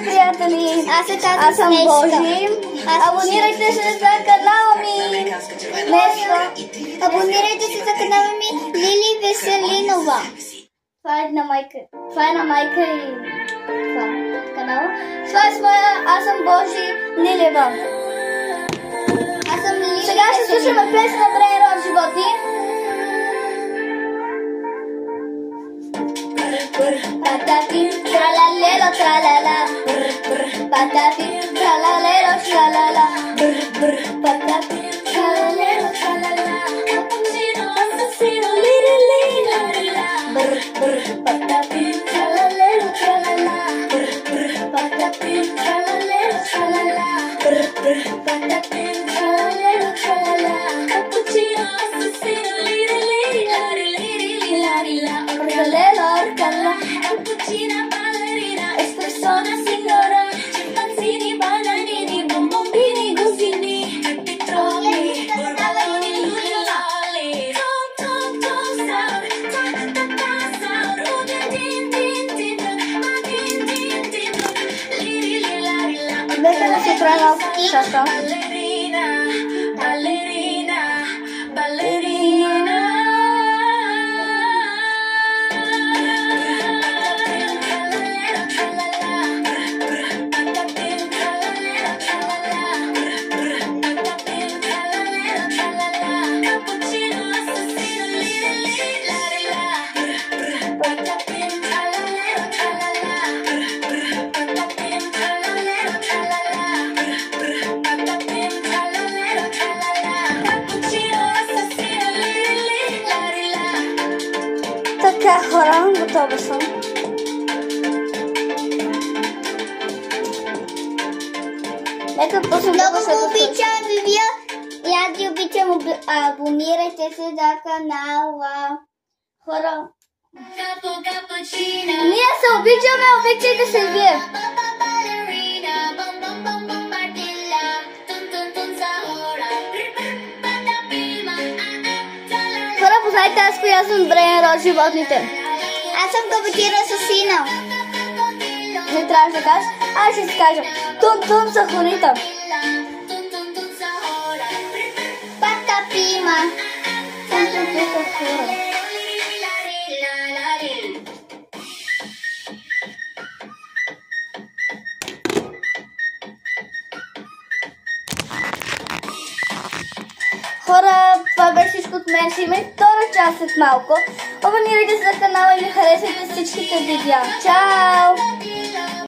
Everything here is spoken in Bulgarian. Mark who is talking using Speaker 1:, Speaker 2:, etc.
Speaker 1: Здравейте, приятели! Аз съм Божи. Абонирайте се за канала ми.
Speaker 2: Абонирайте се за канала ми Лили Веселинова.
Speaker 1: Това е на майка и това канала. Това е своя. Аз съм Божи Лилева.
Speaker 2: Аз съм Лили.
Speaker 1: Сега ще слушаме песен на Брейн Род животи. Patati, tralalero, tralala. Patati, tralalero, tralala. Patati, tralalero, tralala. Cappuccino, assassino, liri, liri, la. Patati, tralalero, tralala. Patati, tralalero, tralala. Patati, tralalero, tralala. Cappuccino, assassino, liri, liri, la. Orcalla, cappuccina, ballerina, espressona, signora, scimpanzini, bananini, bombombini, gosini, petroli, borboloni, lulali, tom, sound, ta, sound, din, din, liri, la. Déjala si traigo chato.
Speaker 2: Ballerina.
Speaker 1: Така, хора, готова съм. Нека пуснем
Speaker 2: Много го обичам и вие. И аз ви обичам. Абонирайте се за канала.
Speaker 1: Хора, ние се обичаме, обичайте се и вие. Хора, познайте аз коя съм Брейн Род животните.
Speaker 2: Аз съм капучино асасина.
Speaker 1: Не трябваше да кажеш, аз ще си кажа. Тун са хората.
Speaker 2: Патапима.
Speaker 1: Тун са хора. Хора, това беше всичко от мен. Ще има и втора част след малко. Абонирайте се на канала и ми харесайте всичките видеа. Чао!